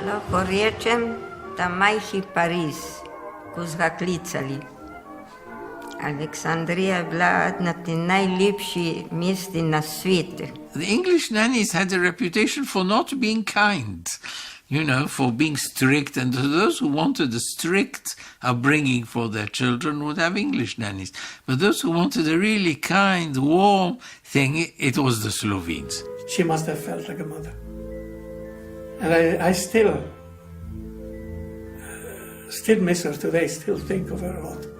Lahko rečem, da majhi Pariz, ko zgaklicali. Aleksandrija je bila ena od najlepših mest na svetu. The English nannies had a reputation for not being kind, for being strict, and those who wanted a strict upbringing for their children would have English nannies. But those who wanted a really kind, warm thing, it was the Slovenes. She must have felt like a mother. And I still miss her today, still think of her a lot.